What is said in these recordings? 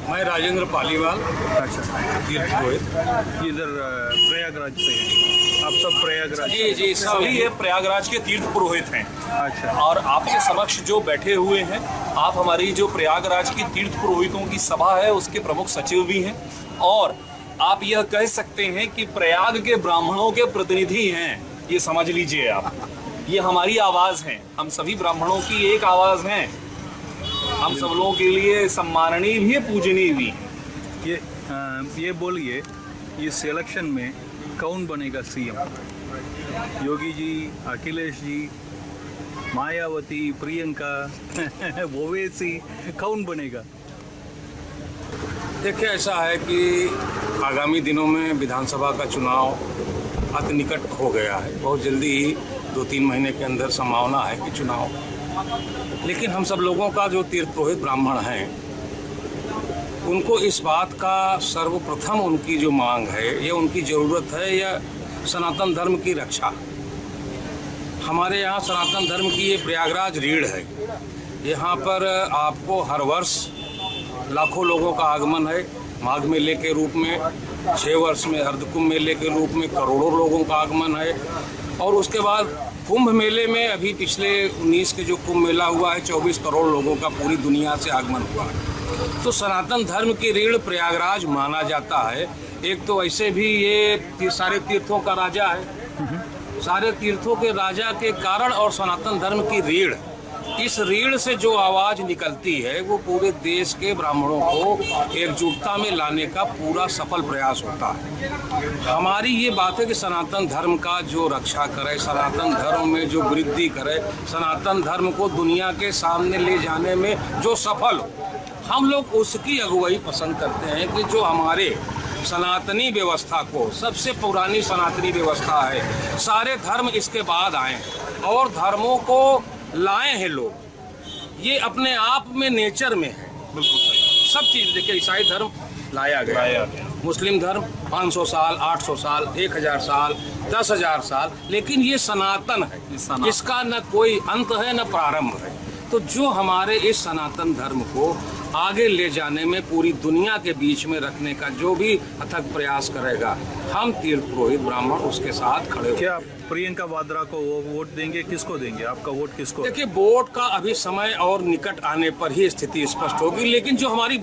मैं राजेंद्र पालीवाल, अच्छा, तीर्थ पुरोहित। इधर प्रयागराज से हैं आप सब? प्रयागराज जी सभी ये प्रयागराज के तीर्थ पुरोहित हैं। अच्छा, और आपके समक्ष जो बैठे हुए हैं, आप हमारी जो प्रयागराज की तीर्थ पुरोहितों की सभा है उसके प्रमुख सचिव भी हैं, और आप यह कह सकते हैं कि प्रयाग के ब्राह्मणों के प्रतिनिधि हैं। ये समझ लीजिए आप, ये हमारी आवाज़ है, हम सभी ब्राह्मणों की एक आवाज़ है। हम सब लोगों के लिए सम्माननीय भी है, पूजनीय भी है। ये बोलिए, इस इलेक्शन में कौन बनेगा सीएम? योगी जी, अखिलेश जी, मायावती, प्रियंका, ओवैसी, कौन बनेगा? देखिए, ऐसा है कि आगामी दिनों में विधानसभा का चुनाव अति निकट हो गया है। बहुत जल्दी ही 2-3 महीने के अंदर संभावना है कि चुनाव। लेकिन हम सब लोगों का जो तीर्थ पुरोहित ब्राह्मण हैं, उनको इस बात का सर्वप्रथम उनकी जो मांग है, ये उनकी ज़रूरत है, या सनातन धर्म की रक्षा। हमारे यहाँ सनातन धर्म की ये प्रयागराज रीढ़ है। यहाँ पर आपको हर वर्ष लाखों लोगों का आगमन है। माघ मेले के रूप में 6 वर्ष में अर्धकुंभ मेले के रूप में करोड़ों लोगों का आगमन है। और उसके बाद कुंभ मेले में अभी पिछले 19 के जो कुंभ मेला हुआ है, 24 करोड़ लोगों का पूरी दुनिया से आगमन हुआ है। तो सनातन धर्म की रीढ़ प्रयागराज माना जाता है। एक तो ऐसे भी ये सारे तीर्थों का राजा है, सारे तीर्थों के राजा के कारण, और सनातन धर्म की रीढ़, इस रीढ़ से जो आवाज़ निकलती है वो पूरे देश के ब्राह्मणों को एकजुटता में लाने का पूरा सफल प्रयास होता है। हमारी ये बात है कि सनातन धर्म का जो रक्षा करे, सनातन धर्म में जो वृद्धि करे, सनातन धर्म को दुनिया के सामने ले जाने में जो सफल हो, हम लोग उसकी अगुवाई पसंद करते हैं। कि जो हमारे सनातनी व्यवस्था को, सबसे पुरानी सनातनी व्यवस्था है, सारे धर्म इसके बाद आए और धर्मों को लाए हैं लोग। ये अपने आप में नेचर में है, बिल्कुल सही। सब चीज़ देखिए, ईसाई धर्म लाया गया, मुस्लिम धर्म 500 साल, 800 साल, 1000 साल, 10,000 साल, लेकिन ये सनातन है, इसका न कोई अंत है न प्रारंभ है। तो जो हमारे इस सनातन धर्म को आगे ले जाने में, पूरी दुनिया के बीच में रखने का जो भी अथक प्रयास करेगा, हम तीर्थ पुरोहित ब्राह्मण उसके साथ खड़े हो। क्या प्रियंका वाड्रा को वो वोट देंगे? किसको देंगे? आपका वोट किसको? देखिए, वोट का अभी समय और निकट आने पर ही स्थिति स्पष्ट होगी। लेकिन जो हमारी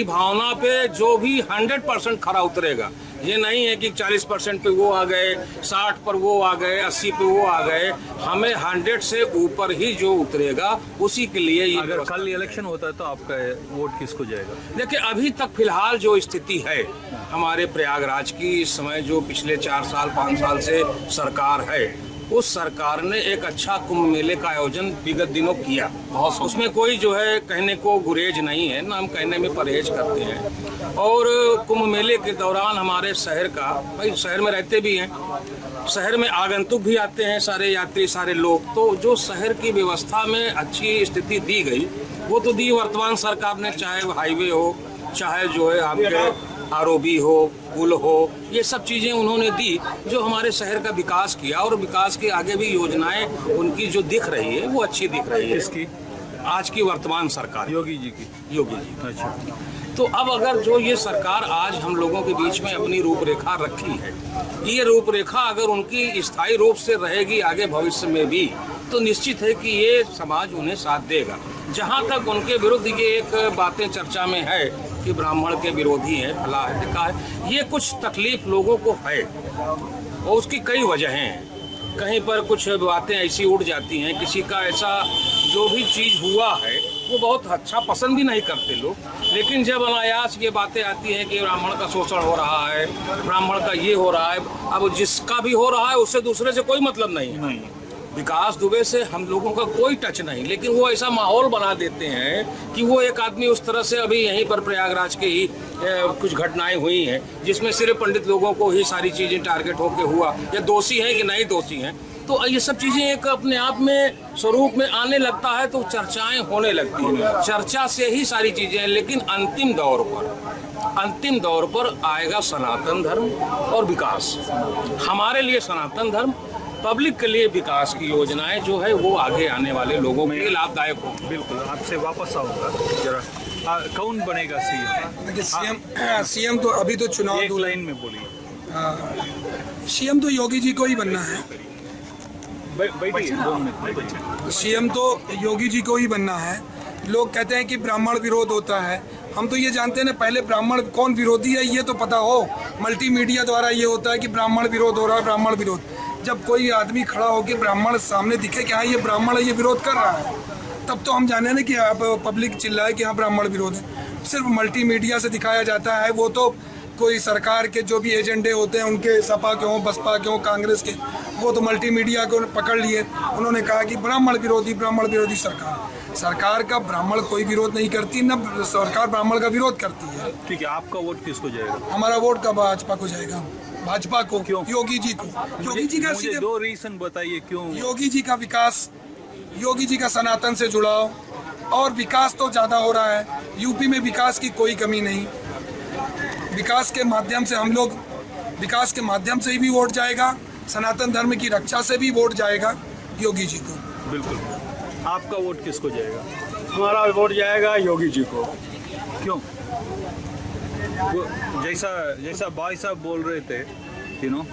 भावना पे जो भी 100% खरा उतरेगा, ये नहीं है कि 40% पे वो आ गए, 60 पर वो आ गए, 80 पे वो आ गए। हमें 100 से ऊपर ही जो उतरेगा उसी के लिए ये। अगर कल इलेक्शन होता है तो आपका वोट किसको जाएगा? देखिए, अभी तक फिलहाल जो स्थिति है हमारे प्रयागराज की, इस समय जो पिछले 4 साल 5 साल से सरकार है, उस सरकार ने एक अच्छा कुंभ मेले का आयोजन विगत दिनों किया। बहुत, उसमें कोई जो है कहने को गुरेज नहीं है, ना हम कहने में परहेज करते हैं। और कुंभ मेले के दौरान हमारे शहर का, भाई शहर में रहते भी हैं, शहर में आगंतुक भी आते हैं, सारे यात्री, सारे लोग। तो जो शहर की व्यवस्था में अच्छी स्थिति दी गई, वो तो दी वर्तमान सरकार ने, चाहे वो हाईवे हो, चाहे जो है आपके आरओबी हो, पुल हो, ये सब चीज़ें उन्होंने दी, जो हमारे शहर का विकास किया। और विकास के आगे भी योजनाएं उनकी जो दिख रही है वो अच्छी दिख रही है। किसकी? आज की वर्तमान सरकार, योगी जी की। योगी जी। अच्छा, तो अब अगर जो ये सरकार आज हम लोगों के बीच में अपनी रूपरेखा रखी है, ये रूपरेखा अगर उनकी स्थायी रूप से रहेगी आगे भविष्य में भी, तो निश्चित है कि ये समाज उन्हें साथ देगा। जहाँ तक उनके विरुद्ध ये एक बातें चर्चा में है कि ब्राह्मण के विरोधी है, फला है, टिका है, ये कुछ तकलीफ लोगों को है और उसकी कई वजहें हैं। कहीं पर कुछ बातें ऐसी उड़ जाती हैं, किसी का ऐसा जो भी चीज़ हुआ है वो बहुत अच्छा पसंद भी नहीं करते लोग। लेकिन जब अनायास ये बातें आती हैं कि ब्राह्मण का शोषण हो रहा है, ब्राह्मण का ये हो रहा है, अब जिसका भी हो रहा है उससे दूसरे से कोई मतलब नहीं। विकास दुबे से हम लोगों का कोई टच नहीं, लेकिन वो ऐसा माहौल बना देते हैं कि वो एक आदमी उस तरह से, अभी यहीं पर प्रयागराज के ही कुछ घटनाएं हुई हैं जिसमें सिर्फ पंडित लोगों को ही सारी चीज़ें टारगेट होकर हुआ, या दोषी हैं कि नहीं दोषी हैं। तो ये सब चीज़ें एक अपने आप में स्वरूप में आने लगता है, तो चर्चाएं होने लगती हैं, चर्चा से ही सारी चीज़ें। लेकिन अंतिम दौर पर आएगा सनातन धर्म और विकास। हमारे लिए सनातन धर्म, पब्लिक के लिए विकास की योजनाएं जो है वो आगे आने वाले लोगों के लिए लाभदायक हो। बिल्कुल, आपसे वापस आऊँगा जरा। कौन बनेगा सीएम? देखिए सीएम तो अभी तो चुनाव एक लाइन में बोलिए। सीएम तो योगी जी को ही बनना है। बैठिए 2 मिनट बैठिए। सीएम तो योगी जी को ही बनना है। लोग कहते हैं कि ब्राह्मण विरोध होता है, हम तो ये जानते हैं ना, पहले ब्राह्मण कौन विरोधी है ये तो पता हो। मल्टीमीडिया द्वारा ये होता है कि ब्राह्मण विरोध हो रहा है, ब्राह्मण विरोध। जब कोई आदमी खड़ा होकर ब्राह्मण सामने दिखे कि हाँ ये ब्राह्मण है, ये विरोध कर रहा है, तब तो हम जाने ना कि अब पब्लिक चिल्लाए कि हाँ ब्राह्मण विरोध है। सिर्फ मल्टीमीडिया से दिखाया जाता है, वो तो कोई सरकार के जो भी एजेंडे होते हैं उनके, सपा के हों, बसपा के हों, कांग्रेस के, वो तो मल्टीमीडिया को पकड़ लिए। उन्होंने कहा कि ब्राह्मण विरोधी सरकार का ब्राह्मण कोई विरोध नहीं करती, न सरकार ब्राह्मण का विरोध करती है। ठीक है, आपका वोट किसको जाएगा? हमारा वोट का भाजपा को जाएगा। भाजपा को क्यों? योगी जी को। योगी जी का मुझे 2 रीजन बताइए क्यों। योगी जी का विकास, योगी जी का सनातन से जुड़ाव, और विकास तो ज़्यादा हो रहा है। यूपी में विकास की कोई कमी नहीं। विकास के माध्यम से हम लोग, विकास के माध्यम से भी वोट जाएगा, सनातन धर्म की रक्षा से भी वोट जाएगा योगी जी को। बिल्कुल। आपका वोट किसको जाएगा? हमारा वोट जाएगा योगी जी को। क्यों? वो जैसा भाई साहब बोल रहे थे,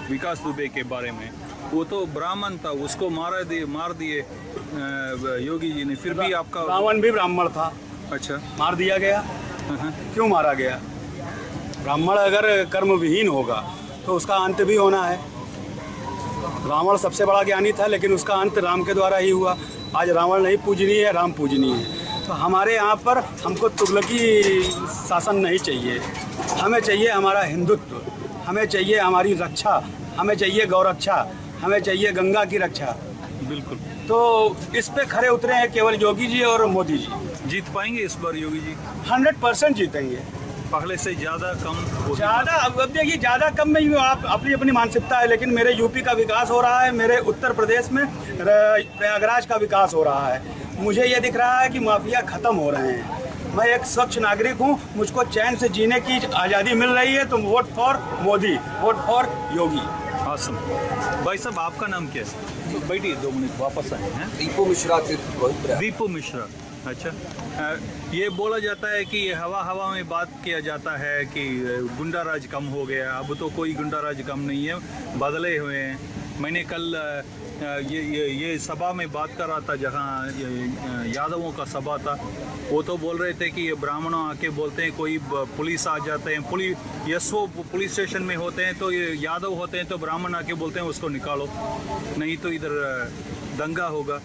विकास दुबे के बारे में, वो तो ब्राह्मण था, उसको मार दिए योगी जी ने, फिर भी आपका रावण भी ब्राह्मण था। अच्छा, मार दिया गया। क्यों मारा गया? ब्राह्मण अगर कर्म विहीन होगा तो उसका अंत भी होना है। रावण सबसे बड़ा ज्ञानी था, लेकिन उसका अंत राम के द्वारा ही हुआ। आज रावण नहीं पूजनीय है, राम पूजनीय है। तो हमारे यहाँ पर हमको तुगलकी शासन नहीं चाहिए। हमें चाहिए हमारा हिंदुत्व, हमें चाहिए हमारी रक्षा, हमें चाहिए गौरक्षा, हमें चाहिए गंगा की रक्षा। बिल्कुल। तो इस पे खड़े उतरे हैं केवल योगी जी और मोदी जी। जीत पाएंगे इस बार योगी जी? 100% जीतेंगे। पहले से ज़्यादा कम? ज़्यादा, अब देखिए ज़्यादा कम में ही आप अपनी मानसिकता है, लेकिन मेरे यूपी का विकास हो रहा है, मेरे उत्तर प्रदेश में प्रयागराज का विकास हो रहा है। मुझे ये दिख रहा है कि माफिया ख़त्म हो रहे हैं। मैं एक स्वच्छ नागरिक हूँ, मुझको चैन से जीने की आज़ादी मिल रही है। तो vote for Modi, vote for Yogi. Awesome. भाई साहब, आपका नाम क्या है? बैठिए 2 मिनट, वापस आए हैं। दीपू मिश्रा। दीपू मिश्रा। अच्छा, ये बोला जाता है कि हवा में बात किया जाता है कि गुंडाराज कम हो गया। अब तो कोई गुंडाराज कम नहीं है, बदले हुए हैं। मैंने कल ये सभा में बात कर रहा था, जहाँ यादवों का सभा था। वो तो बोल रहे थे कि ब्राह्मणों आके बोलते हैं, कोई पुलिस आ जाते हैं, पुलिस स्टेशन में होते हैं, तो ये यादव होते हैं, तो ब्राह्मण आके बोलते हैं उसको निकालो, नहीं तो इधर दंगा होगा।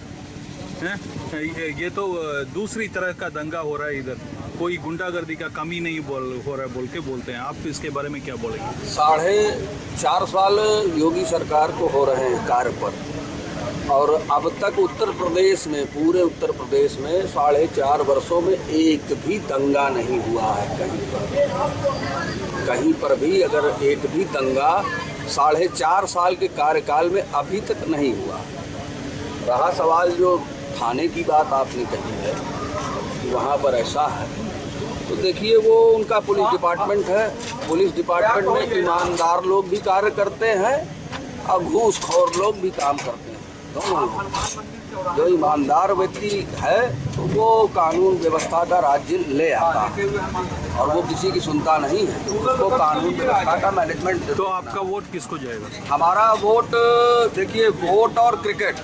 ये तो दूसरी तरह का दंगा हो रहा है इधर। कोई गुंडागर्दी का कमी नहीं हो रहा है बोलते हैं। आप इसके बारे में क्या बोलेंगे? 4.5 साल योगी सरकार को हो रहे हैं कार्य पर, और अब तक उत्तर प्रदेश में, पूरे उत्तर प्रदेश में 4.5 वर्षों में एक भी दंगा नहीं हुआ है। कहीं पर भी अगर एक भी दंगा 4.5 साल के कार्यकाल में अभी तक नहीं हुआ। रहा सवाल जो थाने की बात आपने कही है कि वहाँ पर ऐसा है, तो देखिए वो उनका पुलिस डिपार्टमेंट है। पुलिस डिपार्टमेंट में ईमानदार लोग भी कार्य करते हैं और घूसखोर लोग भी काम करते हैं, दोनों लोग। जो ईमानदार व्यक्ति है तो वो कानून व्यवस्था का राज्य ले आता है, और वो किसी की सुनता नहीं है, तो उसको कानून व्यवस्था का मैनेजमेंट। तो आपका वोट किसको जाएगा? हमारा वोट, देखिए, वोट और क्रिकेट,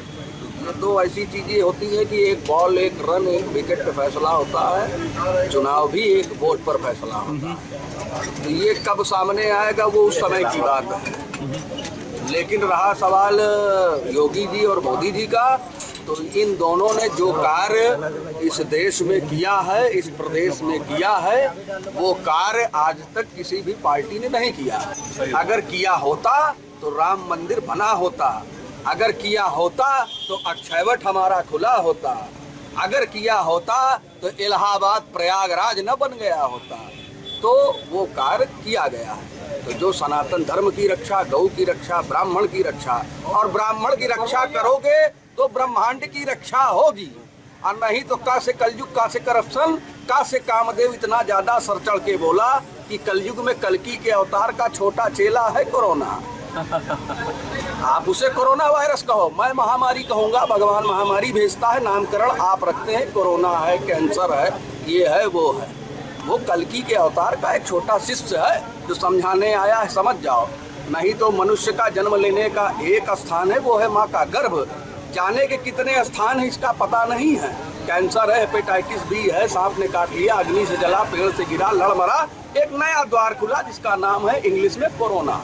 ये 2 ऐसी चीज़ें होती हैं कि एक बॉल, एक रन, एक विकेट पे फैसला होता है। चुनाव भी एक वोट पर फैसला होता है। तो ये कब सामने आएगा वो उस समय की बात है। लेकिन रहा सवाल योगी जी और मोदी जी का, तो इन दोनों ने जो कार्य इस देश में किया है, इस प्रदेश में किया है, वो कार्य आज तक किसी भी पार्टी ने नहीं किया। अगर किया होता तो राम मंदिर बना होता, अगर किया होता तो अक्षयवट हमारा खुला होता, अगर किया होता तो इलाहाबाद प्रयागराज न बन गया होता। तो वो कार्य किया गया है। तो जो सनातन धर्म की रक्षा, गौ की रक्षा, ब्राह्मण की रक्षा, और ब्राह्मण की रक्षा करोगे तो ब्रह्मांड की रक्षा होगी, और नहीं तो का से कलयुग, का से करप्शन, का से कामदेव इतना ज्यादा सर चढ़ के बोला कि कलयुग में कल्कि के अवतार का छोटा चेला है कोरोना। आप उसे कोरोना वायरस कहो, मैं महामारी कहूँगा। भगवान महामारी भेजता है, नामकरण आप रखते हैं, कोरोना है, कैंसर है, ये है, वो है। वो कल्कि के अवतार का एक छोटा शिष्य है जो समझाने आया है, समझ जाओ। नहीं तो मनुष्य का जन्म लेने का एक स्थान है, वो है माँ का गर्भ। जाने के कितने स्थान है इसका पता नहीं है। कैंसर है, हेपेटाइटिस बी है, सांप ने काट लिया, अग्नि से जला, पेड़ से गिरा, लड़ मरा, एक नया द्वार खुला जिसका नाम है इंग्लिश में कोरोना।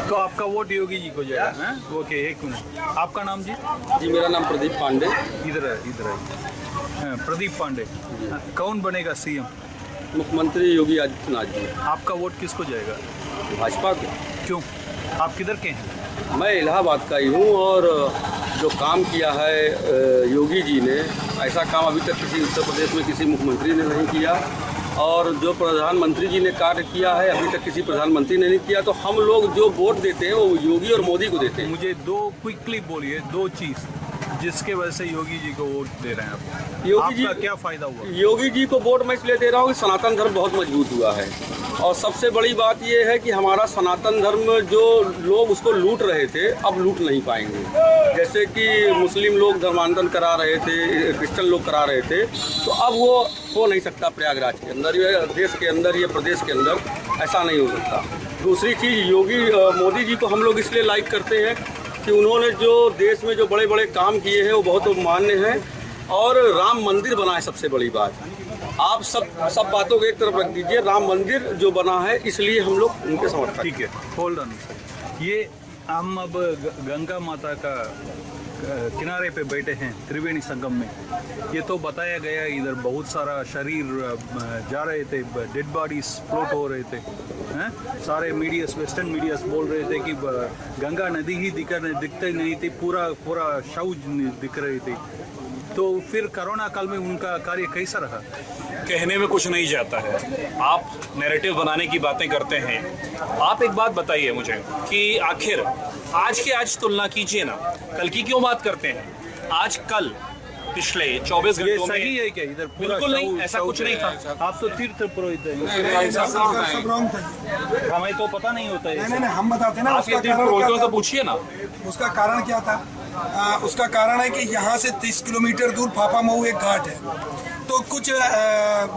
तो आपका वोट योगी जी को जाएगा? हैं? ओके, एक मिनट, आपका नाम जी? जी मेरा नाम प्रदीप पांडे। इधर है, इधर है। हाँ, प्रदीप पांडे। कौन बनेगा सीएम? मुख्यमंत्री योगी आदित्यनाथ जी। आपका वोट किसको जाएगा? भाजपा के। क्यों? आप किधर के हैं? मैं इलाहाबाद का ही हूँ और जो काम किया है योगी जी ने, ऐसा काम अभी तक किसी उत्तर प्रदेश में किसी मुख्यमंत्री ने नहीं किया। और जो प्रधानमंत्री जी ने कार्य किया है अभी तक किसी प्रधानमंत्री ने नहीं किया। तो हम लोग जो वोट देते हैं वो योगी और मोदी को देते हैं। मुझे दो क्विकली बोलिए, दो चीज़ जिसके वजह से योगी जी को वोट दे रहे हैं आप। योगी जी आपका क्या फायदा हुआ? योगी जी को वोट मैं इसलिए दे रहा हूँ कि सनातन धर्म बहुत मजबूत हुआ है। और सबसे बड़ी बात यह है कि हमारा सनातन धर्म जो लोग उसको लूट रहे थे अब लूट नहीं पाएंगे। जैसे कि मुस्लिम लोग धर्मांतरण करा रहे थे, क्रिश्चियन लोग करा रहे थे, तो अब वो हो नहीं सकता। प्रयागराज के अंदर या देश के अंदर या प्रदेश के अंदर ऐसा नहीं हो सकता। दूसरी चीज़, मोदी जी को हम लोग इसलिए लाइक करते हैं कि उन्होंने जो देश में जो बड़े बड़े काम किए हैं वो बहुत मान्य हैं। और राम मंदिर बना है, सबसे बड़ी बात। आप सब बातों को एक तरफ रख दीजिए, राम मंदिर जो बना है इसलिए हम लोग उनके समर्थक। ठीक है, होल्ड ऑन। ये हम अब गंगा माता का किनारे पे बैठे हैं त्रिवेणी संगम में। ये तो बताया गया इधर बहुत सारा शरीर जा रहे थे, डेड बॉडीज फ्लोट हो रहे थे, हैं? सारे मीडियास, वेस्टर्न मीडियास बोल रहे थे कि गंगा नदी ही दिखती नहीं थी, पूरा शव दिख रही थी। तो फिर कोरोना काल में उनका कार्य कैसा रहा? कहने में कुछ नहीं जाता है। आप नैरेटिव बनाने की बातें करते हैं। आप एक बात बताइए मुझे कि आखिर आज की आज तुलना कीजिए ना, कल की क्यों बात करते हैं? आज कल पिछले 24 ये घंटों सही में है क्या? इधर पूरा बिल्कुल नहीं, शव- ऐसा शव कुछ नहीं है। था। आप तो तीर्थ पुरोहित हैं, सब रॉन्ग था। हमें तो पता नहीं होता है। नहीं, हम बताते हैं ना आप उसका ये तीर्थ कारण क्या पुरोहितों था। से पूछिए ना। उसका कारण क्या था? उसका कारण है कि यहाँ से 30 किलोमीटर दूर फाफामऊ एक घाट है। तो कुछ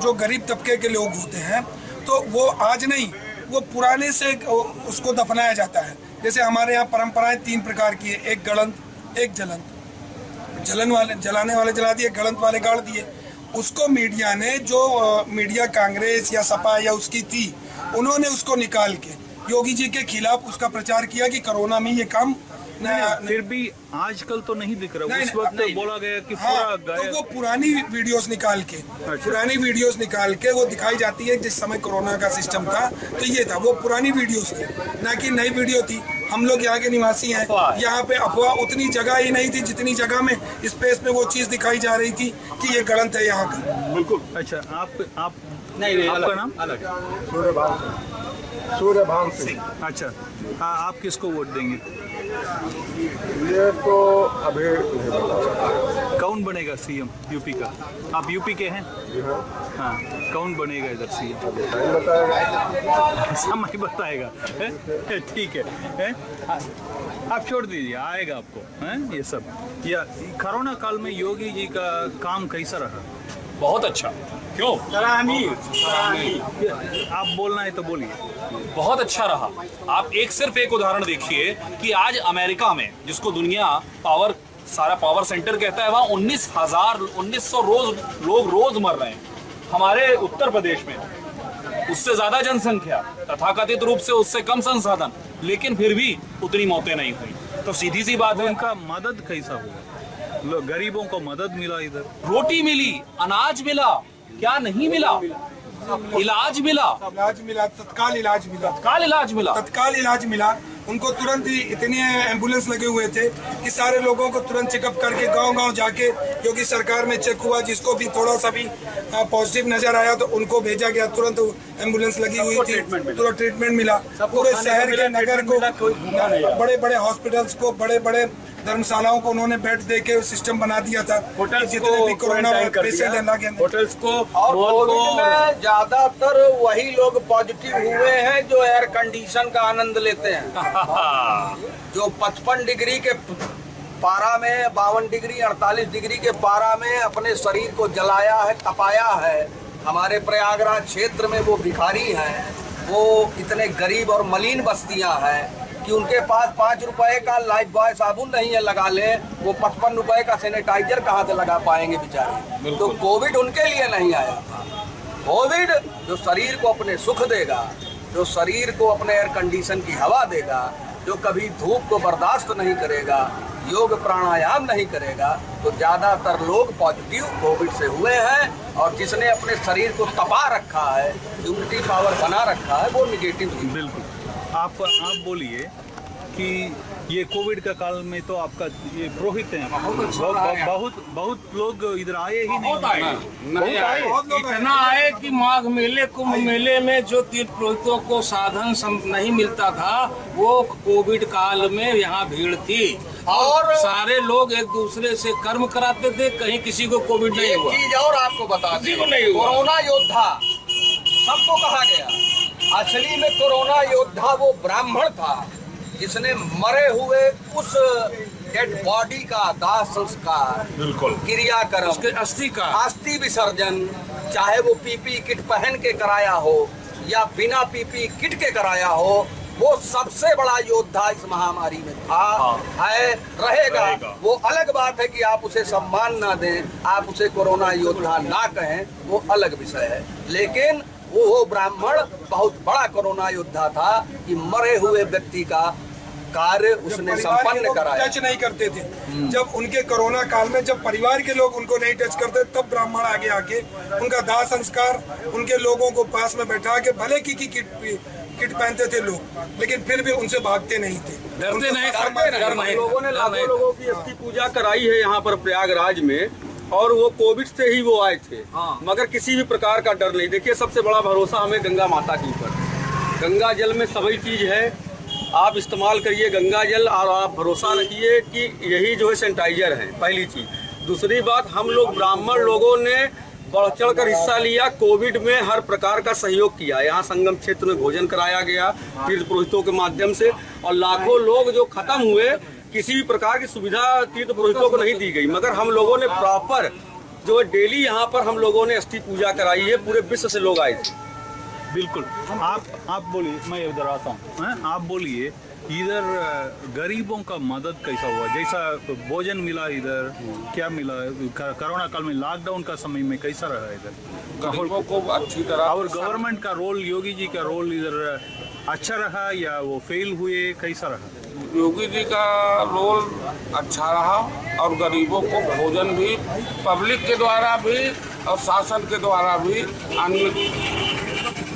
जो गरीब तबके के लोग होते हैं तो वो आज नहीं, वो पुराने से उसको दफनाया जाता है। जैसे हमारे यहाँ परंपराएं 3 प्रकार की है, एक गलंत, एक जलंत। जलाने वाले जला दिए, गलंत वाले गाड़ दिए। उसको मीडिया ने, जो मीडिया कांग्रेस या सपा या उसकी थी, उन्होंने उसको निकाल के योगी जी के खिलाफ उसका प्रचार किया कि कोरोना में ये काम फिर भी आजकल तो नहीं दिख रहा। उस वक्त बोला गया कि हाँ, पूरा तो गायब। वो पुरानी वीडियोस निकाल के वो दिखाई जाती है। जिस समय कोरोना का सिस्टम था तो ये था, वो पुरानी वीडियोस थी, ना कि नई वीडियो थी। हम लोग यहाँ के निवासी हैं, यहाँ पे अफवाह उतनी जगह ही नहीं थी जितनी जगह में स्पेस में वो चीज़ दिखाई जा रही थी कि ये गलत है यहाँ का। बिल्कुल। अच्छा, आप नहीं, आपका नाम? सूर्यभान सिंह। अच्छा, हाँ, आप किसको वोट देंगे? ये तो अभी नहीं बता सकता। कौन बनेगा सीएम यूपी का? आप यूपी के हैं? हाँ, कौन बनेगा इधर सीएम? समय बताएगा। ठीक है, आप छोड़ दीजिए, आएगा आपको, हैं ये सब। या कोरोना काल में योगी जी का काम कैसा रहा? बहुत अच्छा। क्यों? आप बोलना है तो बोलिए। बहुत अच्छा रहा। आप सिर्फ एक उदाहरण देखिए कि आज अमेरिका में, जिसको दुनिया सारा पावर सेंटर कहता है, वहाँ 1900 लोग रोज मर रहे हैं। हमारे उत्तर प्रदेश में उससे ज्यादा जनसंख्या, तथाकथित रूप से उससे कम संसाधन, लेकिन फिर भी उतनी मौतें नहीं हुई। तो सीधी सी बात है, उनका मदद कैसा हुआ? गरीबों को मदद मिला, इधर रोटी मिली, अनाज मिला, क्या नहीं मिला? इलाज मिला, तत्काल इलाज मिला। उनको तुरंत ही इतने एम्बुलेंस लगे हुए थे कि सारे लोगों को तुरंत चेकअप करके गांव-गांव जाके योगी सरकार में चेक हुआ। जिसको भी थोड़ा सा भी पॉजिटिव नजर आया तो उनको भेजा गया, तुरंत एम्बुलेंस लगी हुई थी, तुरंत ट्रीटमेंट मिला। पूरे शहर के नगर को, बड़े बड़े हॉस्पिटल्स को, बड़े बड़े धर्मशालाओं को उन्होंने बेड दे के सिस्टम बना दिया था। जितने भी कोरोना पेशेंट लगे, होटल्स को, और कोविड में ज्यादातर वही लोग पॉजिटिव हुए हैं जो एयर कंडीशन का आनंद लेते हैं। जो 55 डिग्री के पारा में, 52 डिग्री, 48 डिग्री के पारा में अपने शरीर को जलाया है, तपाया है, हमारे प्रयागराज क्षेत्र में वो भिखारी हैं, वो इतने गरीब और मलिन बस्तियां हैं कि उनके पास 5 रुपए का लाइफ बॉय साबुन नहीं है लगा ले, वो 55 रुपए का सैनिटाइजर कहाँ से लगा पाएंगे बेचारे। तो कोविड उनके लिए नहीं आया था। कोविड जो शरीर को अपने सुख देगा, जो शरीर को अपने एयर कंडीशन की हवा देगा, जो कभी धूप को बर्दाश्त नहीं करेगा, योग प्राणायाम नहीं करेगा, तो ज़्यादातर लोग पॉजिटिव कोविड से हुए हैं। और जिसने अपने शरीर को तपा रखा है, इम्यूनिटी पावर बना रखा है, वो निगेटिव ही। बिल्कुल। आप बोलिए कि ये कोविड का काल में तो आपका ये पुरोहित हैं, बहुत लोग इधर आए ही नहीं। नहीं आए, इतना आए कि माघ मेले कुंभ मेले में जो तीर्थ पुरोहितों को साधन नहीं मिलता था, वो कोविड काल में यहाँ भीड़ थी और सारे लोग एक दूसरे से कर्म कराते थे। कहीं किसी को कोविड नहीं हुआ। एक चीज और आपको बता किसी को नहीं हुआ। कोरोना योद्धा सबको कहा गया, असली में कोरोना योद्धा वो ब्राह्मण था जिसने मरे हुए उस डेड बॉडी का दाह संस्कार, बिल्कुल, क्रियाक्रम, उसके अस्थि विसर्जन, चाहे वो पीपी किट पहन के कराया हो या बिना पीपी किट के कराया हो, वो सबसे बड़ा योद्धा इस महामारी में था, है, रहेगा। वो अलग बात है कि आप उसे सम्मान ना दें, आप उसे कोरोना योद्धा ना कहें, वो अलग विषय है। लेकिन वो ब्राह्मण बहुत बड़ा कोरोना योद्धा था कि मरे हुए व्यक्ति का कार्य उसने संपन्न कराया। टच नहीं करते थे। जब उनके कोरोना काल में जब परिवार के लोग उनको नहीं टच करते, तब ब्राह्मण आगे आके उनका दाह संस्कार, उनके लोगों को पास में बैठा के, भले की किट पहनते थे लोग, लेकिन फिर भी उनसे भागते नहीं थे, डरते नहीं। लोगों ने लाखों लोगों की अस्थि पूजा कराई है यहाँ पर प्रयागराज में, और वो कोविड से ही वो आए थे। मगर किसी भी प्रकार का डर नहीं। देखिए, सबसे बड़ा भरोसा हमें गंगा माता के ऊपर। गंगा जल में सभी चीज है, आप इस्तेमाल करिए गंगा जल, और आप भरोसा रखिए कि यही जो है सैनिटाइजर है, पहली चीज। दूसरी बात, हम लोग ब्राह्मण लोगों ने बढ़ चढ़ कर हिस्सा लिया, कोविड में हर प्रकार का सहयोग किया। यहाँ संगम क्षेत्र में भोजन कराया गया तीर्थ पुरोहितों के माध्यम से, और लाखों लोग जो खत्म हुए, किसी भी प्रकार की सुविधा तीर्थ पुरोहितों को नहीं दी गई, मगर हम लोगों ने प्रॉपर जो डेली यहाँ पर हम लोगों ने अस्थि पूजा कराई है। पूरे विश्व से लोग आए थे। बिल्कुल। आप बोलिए, मैं उधर आता हूँ। आप बोलिए, इधर गरीबों का मदद कैसा हुआ? जैसा भोजन मिला इधर, क्या मिला? कोरोना काल में लॉकडाउन का समय में कैसा रहा इधर? गरीबों को अच्छी तरह, और गवर्नमेंट का रोल, योगी जी का रोल इधर अच्छा रहा या वो फेल हुए, कैसा रहा? योगी जी का रोल अच्छा रहा, और गरीबों को भोजन भी पब्लिक के द्वारा भी और शासन के द्वारा भी अन्न,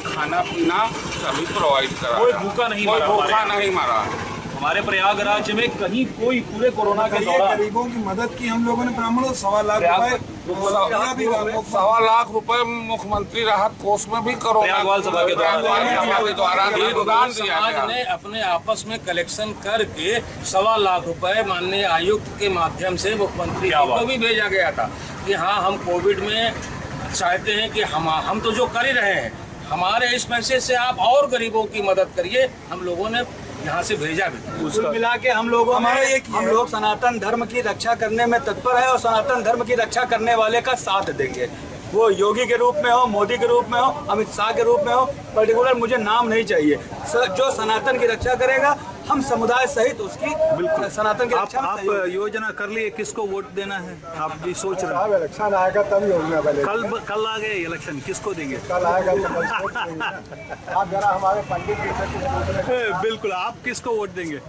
खाना पीना सभी प्रोवाइड करा। कोई भूखा नहीं मरा, भूखा नहीं मरा। हमारे प्रयागराज में कहीं कोई पूरे कोरोना के दौरान गरीबों की मदद की हम लोगों ने ब्राह्मणों 1.25 लाख रुपए, 1.25 लाख रुपए मुख्यमंत्री राहत कोष में भी प्रयागवाल सभा के द्वारा योगदान दिया गया। ने अपने आपस में कलेक्शन करके 1.25 लाख रुपए माननीय आयुक्त के माध्यम से मुख्यमंत्री को भी भेजा गया था कि हाँ, हम कोविड में चाहते हैं कि हम तो जो कर ही रहे हैं, हमारे इस पैसे से आप और गरीबों की मदद करिए। हम लोगों ने यहाँ से भेजा भी। कुल मिला के हम लोग सनातन धर्म की रक्षा करने में तत्पर है, और सनातन धर्म की रक्षा करने वाले का साथ देंगे। वो योगी के रूप में हो, मोदी के रूप में हो, अमित शाह के रूप में हो, पर्टिकुलर मुझे नाम नहीं चाहिए। जो सनातन की रक्षा करेगा, हम समुदाय सहित उसकी बिल्कुल सनातन की रक्षा। आप योजना कर लिए, किसको वोट देना है? आप भी सोच रहे हैं? इलेक्शन आएगा तभी होगा। कल आ गए इलेक्शन, किसको देंगे? कल आएगा तो आप जरा हमारे पंडित जी से पूछ रहे। बिल्कुल। आप किसको वोट देंगे?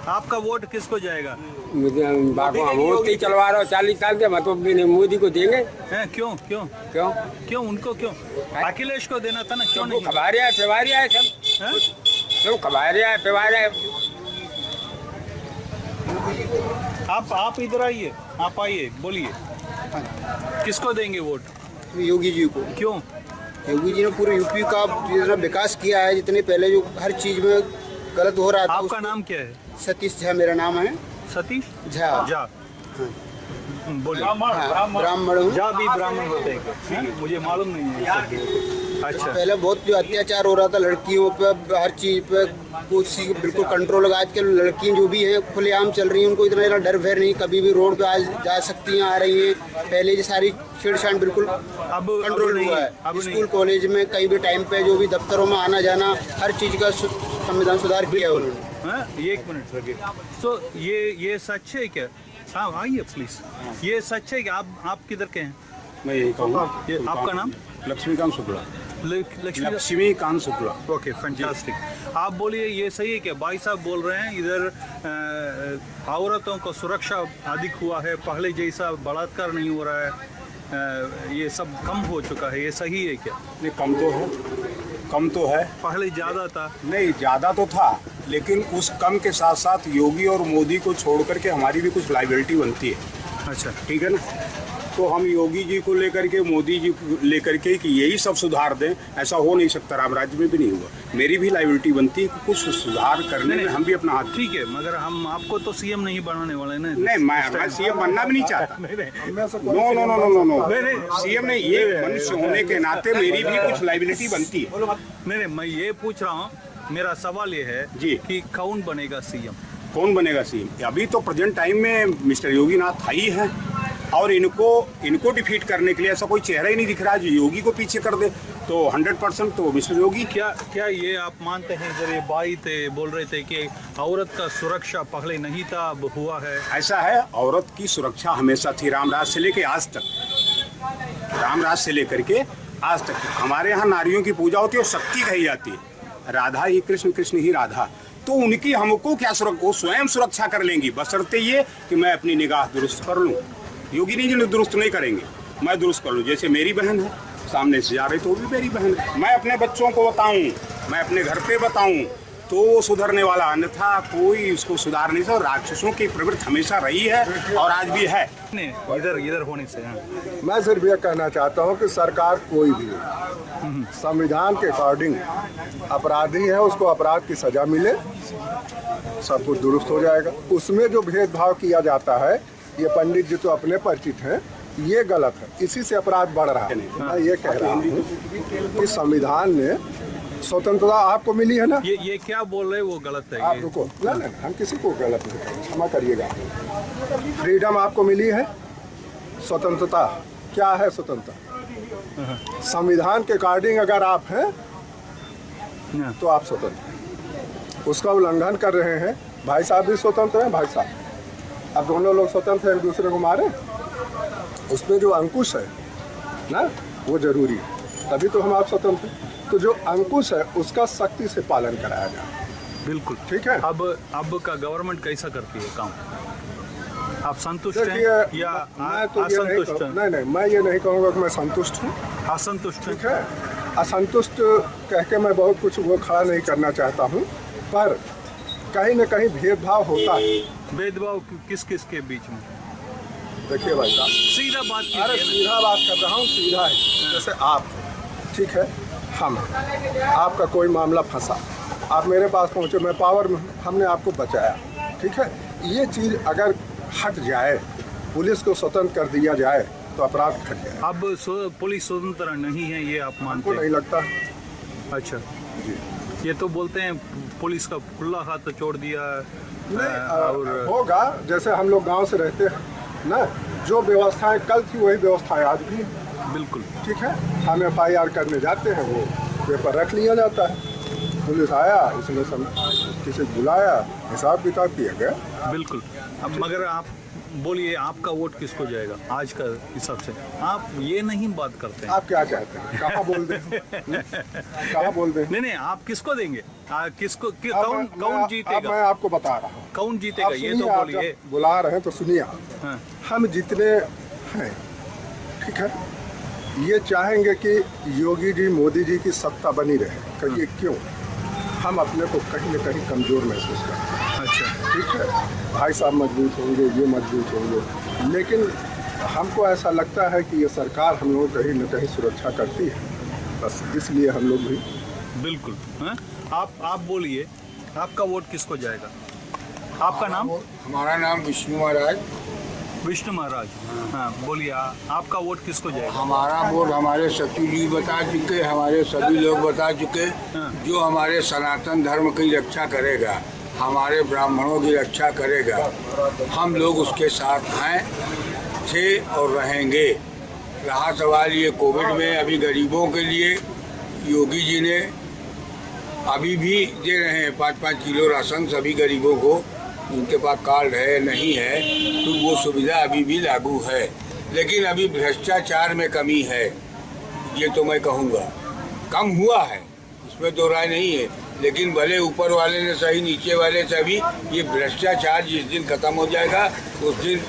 आपका वोट किसको जाएगा? मुझे वोट चलवा रहा हूँ 40 साल के, मतलब भी नहीं, मोदी को देंगे। क्यों क्यों क्यों क्यों उनको क्यों? अखिलेश को देना था ना, क्यों नहीं? खबारे आए, पेवारी आए, सब खबारे आए, पेवारे आए। आप इधर आइए, आप आइए, बोलिए, किसको देंगे वोट? योगी जी को। क्यों? योगी जी ने पूरे यूपी का जितना विकास किया है, जितने पहले जो हर चीज में गलत हो रहा था। आपका नाम क्या है? सतीश झा मेरा नाम है। सतीश झा। झा। बोलिए। ब्राह्मण हूँ। जा भी ब्राह्मण होते हैं क्या? मुझे मालूम नहीं है ये सब। अच्छा, पहले बहुत जो अत्याचार हो रहा था लड़कियों पे, हर चीज पे कुछ बिल्कुल कंट्रोल लगा। आजकल लड़कियां जो भी हैं खुलेआम चल रही हैं, उनको इतना ज़्यादा डर भय नहीं, कभी भी रोड पे आ जा सकती हैं, आ रही हैं। पहले ये सारी छेड़छाड़ बिल्कुल अब कंट्रोल नहीं, हुआ अब है। नहीं। स्कूल कॉलेज में कहीं भी टाइम पे जो भी दफ्तरों में आना जाना, हर चीज का संविधान सुधार किया उन्होंने। हाँ, ये 1 मिनट सके। तो ये सच है क्या? हाँ आइए प्लीज। ये सच है कि आप किधर के हैं? मैं यही कहूँगा। ये आपका नाम? लक्ष्मीकांत शुक्ला। लक्ष्मी। लक्ष्मीकांत शुक्ला। Okay, fantastic. आप बोलिए, ये सही है क्या? भाई साहब बोल रहे हैं इधर औरतों को सुरक्षा अधिक हुआ है, पहले जैसा बलात्कार नहीं हो रहा है, ये सब कम हो चुका है, ये सही है क्या? नहीं, कम तो है। पहले ज़्यादा था? नहीं, ज़्यादा तो था, लेकिन उस कम के साथ साथ योगी और मोदी को छोड़ करके हमारी भी कुछ लाइबिलिटी बनती है। अच्छा, ठीक है ना? तो हम योगी जी को लेकर के, मोदी जी को लेकर के कि यही सब सुधार दें, ऐसा हो नहीं सकता। राम राज्य में भी नहीं हुआ। मेरी भी लाइबिलिटी बनती है कि कुछ सुधार करने में हम भी अपना हाथ। ठीक है, मगर हम आपको तो सीएम नहीं बनाने वाले ना। नहीं, मैं सीएम बनना भी नहीं चाहता। No no no no no, CM नहीं, ये मनुष्य होने के नाते मेरी भी कुछ लाइबिलिटी बनती है। नहीं, मैं ये पूछ रहा हूँ, मेरा सवाल ये है जी कि कौन बनेगा सीएम? कौन बनेगा सीएम? अभी तो प्रेजेंट टाइम में मिस्टर योगी नाथ ही है, और इनको डिफीट करने के लिए ऐसा कोई चेहरा ही नहीं दिख रहा है जो योगी को पीछे कर दे। तो 100% तो मिस्टर योगी। क्या ये आप मानते हैं, जब ये भाई थे बोल रहे थे कि औरत का सुरक्षा पहले नहीं था, अब हुआ है? ऐसा है, औरत की सुरक्षा हमेशा थी, रामराज से लेके आज तक। रामराज से लेकर के आज तक हमारे यहाँ नारियों की पूजा होती है और शक्ति कही जाती है। राधा ही कृष्ण, कृष्ण ही राधा। तो उनकी हमको क्या सुरक्षा? वो स्वयं सुरक्षा कर लेंगी, बशर्ते ये कि मैं अपनी निगाह दुरुस्त कर लूँ। योगी नहीं जो दुरुस्त नहीं करेंगे, मैं दुरुस्त कर लूँ। जैसे मेरी बहन है, सामने से जा रही तो वो भी मेरी बहन है। मैं अपने बच्चों को बताऊँ, मैं अपने घर पे बताऊँ तो वो सुधरने वाला, अन्यथा कोई उसको सुधार नहीं सकता। राक्षसों की प्रवृत्ति हमेशा रही है और आज भी है। इधर होने से मैं सिर्फ ये कहना चाहता हूँ कि सरकार कोई भी हो, संविधान के अकॉर्डिंग अपराधी है उसको अपराध की सजा मिले, सब कुछ दुरुस्त हो जाएगा। उसमें जो भेदभाव किया जाता है, ये पंडित जी तो अपने परिचित हैं, ये गलत है, इसी से अपराध बढ़ रहा है। मैं ये कह रहा हूँ कि संविधान ने स्वतंत्रता आपको मिली है ना। ये क्या बोल रहे हैं वो गलत है। आप रुको, नहीं, हम किसी को गलत नहीं करेंगे, क्षमा करिएगा। फ्रीडम आपको मिली है, स्वतंत्रता क्या है? स्वतंत्रता संविधान के अकॉर्डिंग अगर आप हैं तो आप स्वतंत्र हैं। उसका उल्लंघन कर रहे हैं। भाई साहब भी स्वतंत्र हैं, भाई साहब, अब दोनों लोग स्वतंत्र हैं, एक दूसरे को मारे। उसमें जो अंकुश है ना, वो जरूरी है, तभी तो हम आप स्वतंत्र हैं। तो जो अंकुश है उसका सख्ती से पालन कराया जाए। बिल्कुल ठीक है। अब का गवर्नमेंट कैसा करती है काम? आप संतुष्ट हैं या मैं तो असंतुष्ट हैं? नहीं, मैं ये नहीं कहूँगा कि मैं संतुष्ट हूँ। असंतुष्ट? ठीक है, असंतुष्ट कह के मैं बहुत कुछ वो खड़ा नहीं करना चाहता हूँ, पर कहीं न कहीं भेदभाव होता है। भेदभाव किस किस के बीच में? देखिए भाई साहब, सीधा बात कीजिए। अरे सीधा बात कर रहा हूँ, सीधा है। जैसे आप, ठीक है, हम, आपका कोई मामला फंसा, आप मेरे पास पहुँचे, मैं पावर में, हमने आपको बचाया। ठीक है, ये चीज़ अगर हट जाए, पुलिस को स्वतंत्र कर दिया जाए तो अपराध घट जाए। अब पुलिस स्वतंत्र नहीं है, ये आप मानते हैं? नहीं लगता। अच्छा जी, ये तो बोलते हैं पुलिस का खुला हाथ छोड़ दिया। नहीं और होगा, जैसे हम लोग गांव से रहते हैं ना, जो व्यवस्थाएं कल थी वही व्यवस्थाएं आज भी। बिल्कुल ठीक है, हम FIR करने जाते हैं, वो पेपर रख लिया जाता है, पुलिस आया, इसने किसी बुलाया, हिसाब किताब किया गया। बिल्कुल। अब मगर आप बोलिए, आपका वोट किसको जाएगा आज का हिसाब से? आप ये नहीं बात करते हैं। आप क्या चाहते हैं, कहाँ बोल दें? कहाँ बोल दें? नहीं, आप किसको देंगे? किसको कौन जीतेगा? मैं आपको बता रहा हूँ कौन जीतेगा, ये तो बोलिए। बुला रहे हैं तो सुनिए आप। हाँ। हम जितने हैं, ठीक है, ये चाहेंगे कि योगी जी, मोदी जी की सत्ता बनी रहे। कहिए क्यों? हम अपने को कहीं न कहीं कमज़ोर महसूस करते हैं। अच्छा, ठीक है, भाई साहब मजबूत होंगे, ये मजबूत होंगे, लेकिन हमको ऐसा लगता है कि ये सरकार हम लोग कहीं न कहीं सुरक्षा करती है, बस इसलिए हम लोग भी। बिल्कुल। हाँ? आप बोलिए, आपका वोट किसको जाएगा? आपका नाम? हमारा नाम विष्णु महाराज। विष्णु महाराज, हाँ बोलिए, आपका वोट किसको जाएगा? हमारा वोट हमारे सचिव जी बता चुके, हमारे सभी लोग बता चुके, जो हमारे सनातन धर्म की रक्षा करेगा, हमारे ब्राह्मणों की रक्षा करेगा, हम लोग उसके साथ हैं, थे और रहेंगे। रहा सवाल ये कोविड में, अभी गरीबों के लिए योगी जी ने अभी भी दे रहे हैं 5-5 किलो राशन सभी गरीबों को, उनके पास कार्ड है नहीं है तो वो सुविधा अभी भी लागू है। लेकिन अभी भ्रष्टाचार में कमी है, ये तो मैं कहूँगा। कम हुआ है, इसमें दो राय नहीं है, लेकिन भले ऊपर वाले ने सही, नीचे वाले से भी ये भ्रष्टाचार जिस दिन खत्म हो जाएगा उस दिन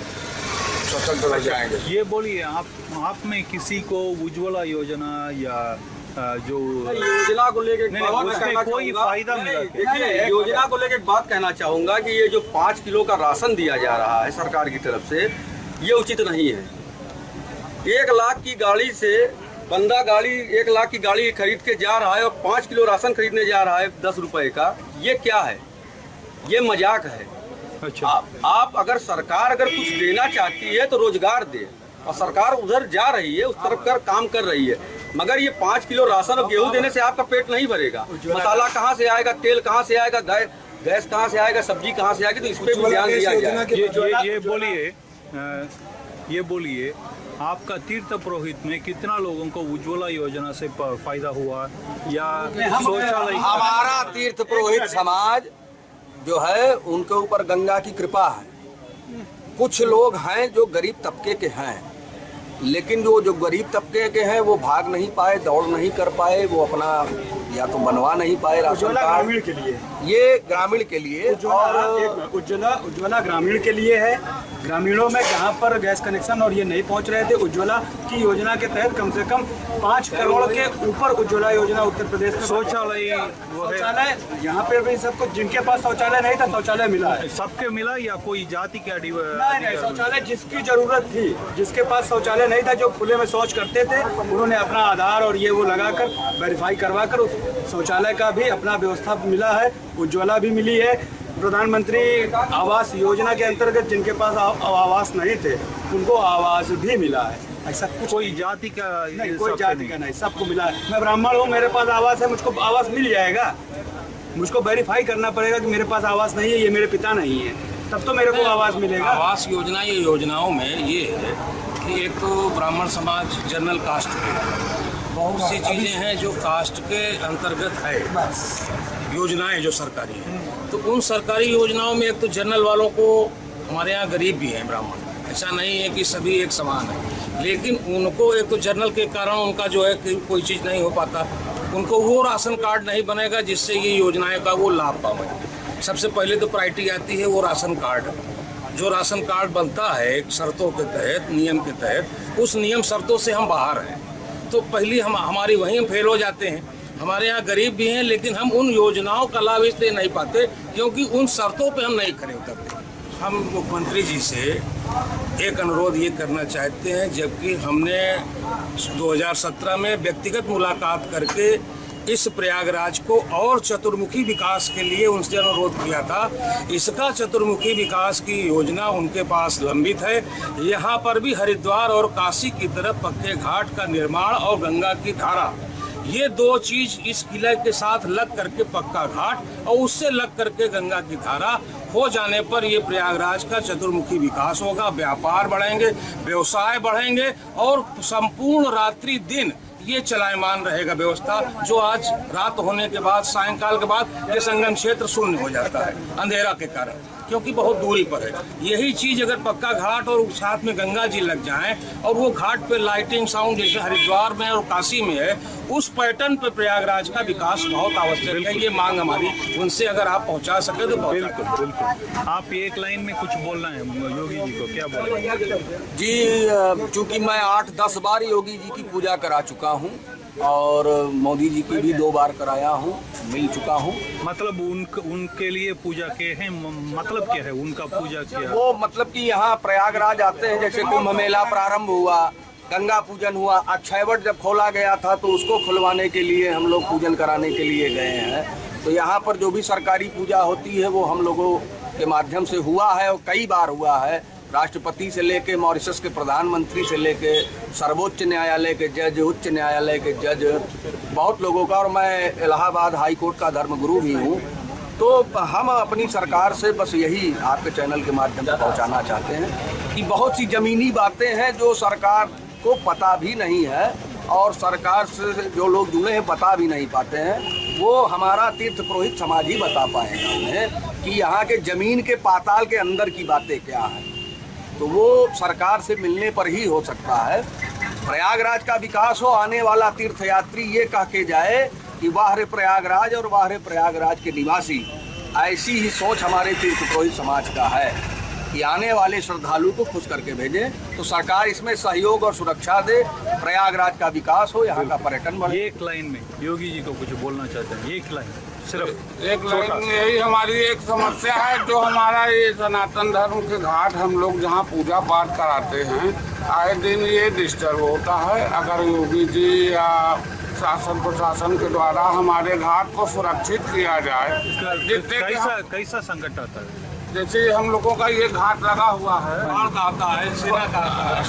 स्वतंत्र हो जाएंगे। ये बोलिए, आप में किसी को उज्ज्वला योजना या जो योजना को लेके कोई फायदा मिला? देखिए, योजना को लेके एक बात कहना चाहूँगा कि ये जो 5 किलो का राशन दिया जा रहा है सरकार की तरफ से, ये उचित नहीं है। 1 लाख की गाड़ी से बंदा 1 लाख की गाड़ी खरीद के जा रहा है और 5 किलो राशन खरीदने जा रहा है 10 रुपए का। ये क्या है? ये मजाक है। अच्छा, आप अगर सरकार अगर कुछ देना चाहती है तो रोजगार दे, और सरकार उधर जा रही है, उस तरफ कर काम कर रही है। मगर ये 5 किलो राशन और गेहूं देने से आपका पेट नहीं भरेगा। मसाला कहाँ से आएगा, तेल कहाँ से आएगा, गैस कहाँ से आएगा, सब्जी कहाँ से आएगी, तो इस पे भी ध्यान दिया जाए। ये बोलिए, आपका तीर्थ पुरोहित में कितना लोगों को उज्ज्वला योजना से फायदा हुआ या शौचालय? हमारा तीर्थ पुरोहित समाज जो है उनके ऊपर गंगा की कृपा है। कुछ लोग हैं जो गरीब तबके के हैं, लेकिन जो गरीब तबके के हैं वो भाग नहीं पाए, दौड़ नहीं कर पाए, वो अपना या तो बनवा नहीं पाए राशन कार्ड। ग्रामीण के लिए, ये ग्रामीण के लिए, और उज्ज्वला ग्रामीण के लिए है। ग्रामीणों में जहाँ पर गैस कनेक्शन और ये नहीं पहुँच रहे थे, उज्ज्वला की योजना के तहत कम से कम 5 करोड़ के ऊपर उज्ज्वला योजना उत्तर प्रदेश में शौचालय यहाँ पे भी सबको, जिनके पास शौचालय नहीं था शौचालय मिला है। सबके मिला या कोई जाति का? नहीं, शौचालय जिसकी जरूरत थी, जिसके पास शौचालय नहीं था, जो खुले में शौच करते थे, उन्होंने अपना आधार और ये वो लगाकर वेरीफाई करवाकर शौचालय का भी अपना व्यवस्था मिला है। उज्ज्वला भी मिली है। प्रधानमंत्री आवास योजना के अंतर्गत जिनके पास आवास नहीं थे उनको आवास भी मिला है। ऐसा कुछ कोई जाति का नहीं, कोई जाति का नहीं, सबको मिला है। मैं ब्राह्मण हूँ, मेरे पास आवास है, मुझको आवास मिल जाएगा। मुझको वेरीफाई करना पड़ेगा कि मेरे पास आवास नहीं है, ये मेरे पिता नहीं है, तब तो मेरे को आवास मिलेगा। आवास योजना, ये योजनाओं में ये है कि एक तो ब्राह्मण समाज जनरल कास्ट के बहुत सी चीज़ें हैं जो कास्ट के अंतर्गत है, योजनाएं जो सरकारी हैं। तो उन सरकारी योजनाओं में एक तो जनरल वालों को, हमारे यहाँ गरीब भी हैं ब्राह्मण, ऐसा नहीं है कि सभी एक समान है, लेकिन उनको एक तो जनरल के कारण उनका जो है कि कोई चीज़ नहीं हो पाता, उनको वो राशन कार्ड नहीं बनेगा जिससे ये योजनाएं का वो लाभ पावे। सबसे पहले तो प्रायोरिटी आती है वो राशन कार्ड। जो राशन कार्ड बनता है एक शर्तों के तहत, नियम के तहत, उस नियम शर्तों से हम बाहर हैं, तो पहली हमारी वहीं फेल हो जाते हैं। हमारे यहाँ गरीब भी हैं, लेकिन हम उन योजनाओं का लाभ इसलिए नहीं पाते क्योंकि उन शर्तों पे हम नहीं खड़े उतरते। हम मुख्यमंत्री जी से एक अनुरोध ये करना चाहते हैं, जबकि हमने 2017 में व्यक्तिगत मुलाकात करके इस प्रयागराज को और चतुर्मुखी विकास के लिए उनसे अनुरोध किया था। इसका चतुर्मुखी विकास की योजना उनके पास लंबित है। यहाँ पर भी हरिद्वार और काशी की तरफ पक्के घाट का निर्माण और गंगा की धारा, ये दो चीज इस किले के साथ लग करके पक्का घाट और उससे लग करके गंगा की धारा हो जाने पर ये प्रयागराज का चतुर्मुखी विकास होगा। व्यापार बढ़ेंगे, व्यवसाय बढ़ेंगे और संपूर्ण रात्रि दिन ये चलायमान रहेगा व्यवस्था, जो आज रात होने के बाद, सायंकाल के बाद ये संगम क्षेत्र शून्य हो जाता है अंधेरा के कारण, क्योंकि बहुत दूरी पर है। यही चीज़ अगर पक्का घाट और साथ में गंगा जी लग जाएं और वो घाट पे लाइटिंग साउंड जैसे हरिद्वार में और काशी में है, उस पैटर्न पे प्रयागराज का विकास बहुत आवश्यक है। ये मांग हमारी उनसे अगर आप पहुंचा सके तो बिल्कुल बिल्कुल। आप एक लाइन में कुछ बोलना है योगी जी को, क्या बोलेंगे? जी, चूँकि मैं 8-10 बार योगी जी की पूजा करा चुका हूँ और मोदी जी की भी 2 बार कराया हूँ, मिल चुका हूँ। मतलब उनके लिए पूजा के हैं, मतलब क्या है उनका पूजा किया? वो मतलब कि यहाँ प्रयागराज आते हैं, जैसे कुंभ मेला प्रारंभ हुआ, गंगा पूजन हुआ, अक्षयवट जब खोला गया था तो उसको खुलवाने के लिए हम लोग पूजन कराने के लिए गए हैं। तो यहाँ पर जो भी सरकारी पूजा होती है वो हम लोगों के माध्यम से हुआ है और कई बार हुआ है। राष्ट्रपति से लेके मॉरिशस के प्रधानमंत्री से लेके सर्वोच्च न्यायालय के जज, उच्च न्यायालय के जज, बहुत लोगों का, और मैं इलाहाबाद हाई कोर्ट का धर्मगुरु भी हूँ। तो हम अपनी सरकार से बस यही आपके चैनल के माध्यम से पहुँचाना चाहते हैं कि बहुत सी ज़मीनी बातें हैं जो सरकार को पता भी नहीं है, और सरकार से जो लोग जुड़े हैं बता भी नहीं पाते हैं। वो हमारा तीर्थ पुरोहित समाज ही बता पाएगा उन्हें कि यहाँ के ज़मीन के पाताल के अंदर की बातें क्या हैं। तो वो सरकार से मिलने पर ही हो सकता है। प्रयागराज का विकास हो, आने वाला तीर्थयात्री ये कह के जाए कि वाह रे प्रयागराज और वाह रे प्रयागराज के निवासी। ऐसी ही सोच हमारे तीर्थ पुरोहित समाज का है कि आने वाले श्रद्धालु को खुश करके भेजें। तो सरकार इसमें सहयोग और सुरक्षा दे, प्रयागराज का विकास हो, यहाँ का पर्यटन बढ़े। एक लाइन में योगी जी को कुछ बोलना चाहते हैं, एक लाइन सिर्फ। एक लाइन में यही हमारी एक समस्या है, जो हमारा ये सनातन धर्म के घाट हम लोग जहाँ पूजा पाठ कराते हैं, आए दिन ये डिस्टर्ब होता है। अगर योगी जी या शासन प्रशासन के द्वारा हमारे घाट को सुरक्षित किया जाए। कैसा संकट आता है? जैसे हम लोगों का ये घाट लगा हुआ है, कौन का आता है? सेना का आता है।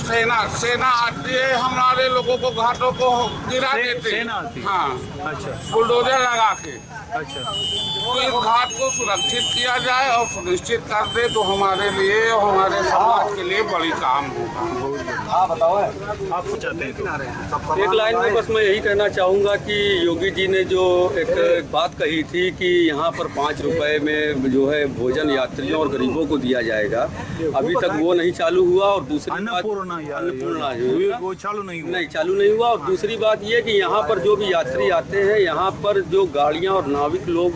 सेना आती है, हमारे लोगों को घाटों को गिरा देते सेना आती है? हाँ, अच्छा, बुलडोजर लगा के। अच्छा। तो इस घाट को सुरक्षित किया जाए और सुनिश्चित कर दे तो हमारे लिए और हमारे समाज के लिए बड़ी काम होगा। आप चाहते हैं? एक लाइन में बस मैं यही कहना चाहूँगा कि योगी जी ने जो एक बात कही थी कि यहाँ पर 5 रुपए में जो है भोजन यात्रियों और गरीबों को दिया जाएगा, अभी तक वो नहीं चालू हुआ। और दूसरी बात, अन्नपूर्णा वो चालू नहीं हुआ। और दूसरी बात ये कि यहाँ पर जो भी यात्री आते हैं, यहाँ पर जो गाड़ियाँ और नाविक लोग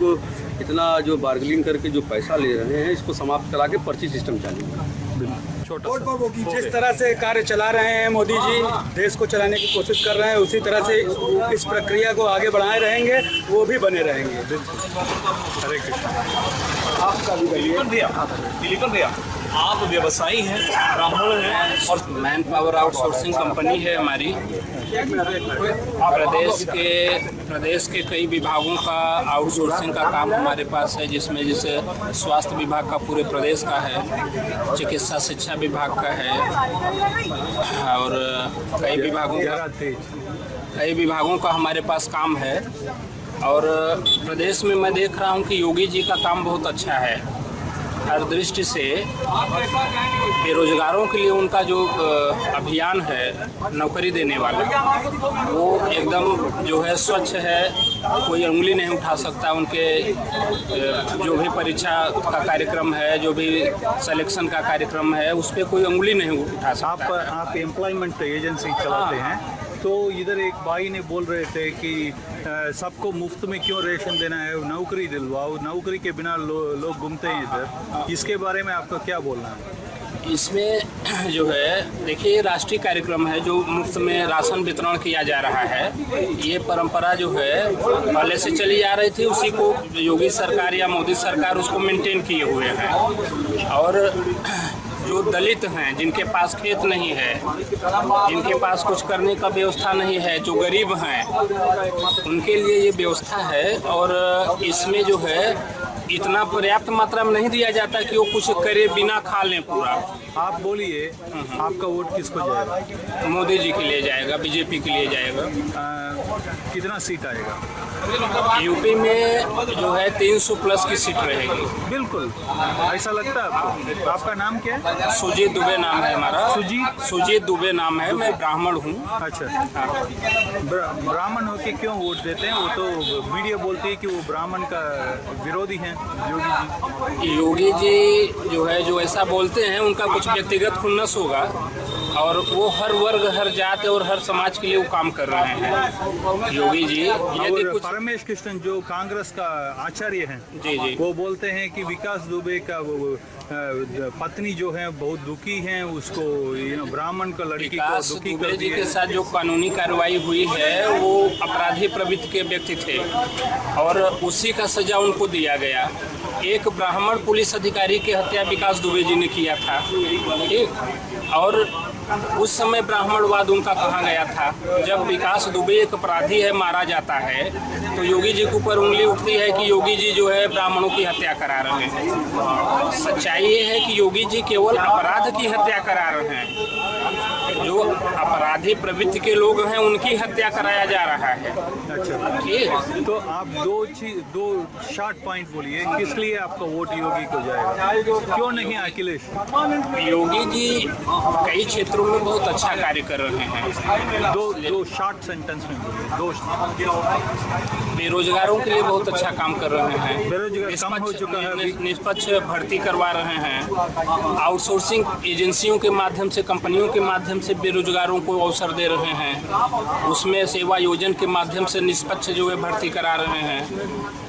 इतना जो बार्गेनिंग करके जो पैसा ले रहे हैं, इसको समाप्त करा के पर्ची सिस्टम चालू है। छोटा जिस तरह से कार्य चला रहे हैं मोदी जी, देश को चलाने की कोशिश कर रहे हैं, उसी तरह से इस प्रक्रिया को आगे बढ़ाए रहेंगे, वो भी बने रहेंगे। हरे कृष्ण। आपका भी भैया आप व्यवसायी हैं, ब्राह्मण हैं, और मैन पावर आउटसोर्सिंग कंपनी है हमारी। प्रदेश के कई विभागों का आउटसोर्सिंग का काम हमारे पास है, जिसमें जैसे स्वास्थ्य विभाग का पूरे प्रदेश का है, चिकित्सा शिक्षा विभाग का है, और कई विभागों का हमारे पास काम है। और प्रदेश में मैं देख रहा हूँ कि योगी जी का काम बहुत अच्छा है। हर दृष्टि से बेरोजगारों के लिए उनका जो अभियान है नौकरी देने वाला, वो एकदम जो है स्वच्छ है। कोई उंगली नहीं उठा सकता उनके जो भी परीक्षा का कार्यक्रम है, जो भी सिलेक्शन का कार्यक्रम है, उस पर कोई उंगली नहीं उठा सकता। आप एम्प्लॉयमेंट एजेंसी चलाते हैं, तो इधर एक भाई ने बोल रहे थे कि सबको मुफ्त में क्यों रेशन देना है, नौकरी दिलवाओ, नौकरी के बिना लोग घूमते हैं इधर। इसके बारे में आपका क्या बोलना है? इसमें जो है देखिए, राष्ट्रीय कार्यक्रम है जो मुफ्त में राशन वितरण किया जा रहा है। ये परंपरा जो है पहले से चली आ रही थी, उसी को योगी सरकार या मोदी सरकार उसको मेंटेन किए हुए हैं। और जो दलित हैं, जिनके पास खेत नहीं है, जिनके पास कुछ करने का व्यवस्था नहीं है, जो गरीब हैं, उनके लिए ये व्यवस्था है। और इसमें जो है इतना पर्याप्त मात्रा में नहीं दिया जाता कि वो कुछ करे बिना खा लें पूरा। आप बोलिए, आपका वोट किसको जाएगा? मोदी जी के लिए जाएगा, बीजेपी के लिए जाएगा। कितना सीट आएगा? यूपी में जो है 300 प्लस की सीट रहेगी। बिल्कुल ऐसा लगता है आपको? आपका नाम क्या है? सुजीत दुबे नाम है हमारा। सुजीत दुबे नाम है। मैं ब्राह्मण हूँ। अच्छा, ब्राह्मण होके क्यों वोट देते हैं? वो तो मीडिया बोलती है कि वो ब्राह्मण का विरोधी हैं योगी जी। योगी जी जो है, जो ऐसा बोलते हैं, उनका कुछ व्यक्तिगत खुन्नस होगा, और वो हर वर्ग, हर जाति और हर समाज के लिए वो काम कर रहे हैं योगी जी। यदि कुछ परमेश कृष्णन जो कांग्रेस का आचार्य हैं, जी, वो बोलते हैं कि विकास दुबे का पत्नी जो है बहुत दुखी हैं, उसको ब्राह्मण का लड़की को दुखी कर जी के साथ जो कानूनी कार्रवाई हुई है, वो अपराधी प्रवृत्ति के व्यक्ति थे और उसी का सजा उनको दिया गया। एक ब्राह्मण पुलिस अधिकारी की हत्या विकास दुबे जी ने किया था, ठीक, और उस समय ब्राह्मणवाद उनका कहा गया था। जब विकास दुबे एक अपराधी है, मारा जाता है, तो योगी जी के ऊपर उंगली उठती है कि योगी जी जो है ब्राह्मणों की हत्या करा रहे हैं। सच्चाई ये है कि योगी जी केवल अपराध की हत्या करा रहे हैं। जो अपराधी प्रवृत्ति के लोग हैं उनकी हत्या कराया जा रहा है। अच्छा, ठीक। तो आप दो शॉर्ट पॉइंट बोलिए, किस लिए आपका वोट योगी को जाएगा, क्यों नहीं अखिलेश? योगी जी कई क्षेत्रों में बहुत अच्छा कार्य कर रहे हैं। दो शॉर्ट सेंटेंस में बोलिए। दो बेरोजगारों के लिए बहुत अच्छा काम कर रहे हैं। बेरोजगार कम हो चुका है अभी। निष्पक्ष भर्ती करवा रहे हैं। आउटसोर्सिंग एजेंसियों के माध्यम से, कंपनियों के माध्यम से बेरोजगारों को अवसर दे रहे हैं। उसमें सेवा योजन के माध्यम से निष्पक्ष जो है भर्ती करा रहे हैं।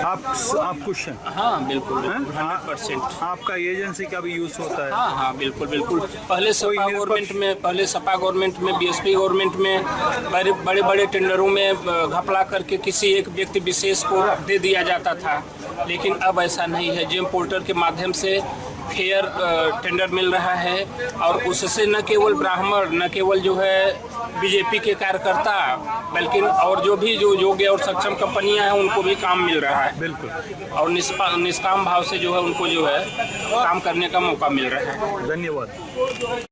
आप खुश हैं? हाँ बिल्कुल 100%। आपका एजेंसी का भी यूज होता है? हाँ बिल्कुल बिल्कुल। पहले सपा गवर्नमेंट में बीएसपी गवर्नमेंट में बड़े बड़े टेंडरों में घपला करके किसी एक व्यक्ति विशेष को दे दिया जाता था, लेकिन अब ऐसा नहीं है। जेम पोर्टल के माध्यम से फेयर टेंडर मिल रहा है, और उससे न केवल ब्राह्मण, न केवल जो है बीजेपी के कार्यकर्ता, बल्कि और जो भी जो योग्य और सक्षम कंपनियां हैं उनको भी काम मिल रहा है। बिल्कुल। और निष्काम भाव से जो है उनको जो है काम करने का मौका मिल रहा है। धन्यवाद।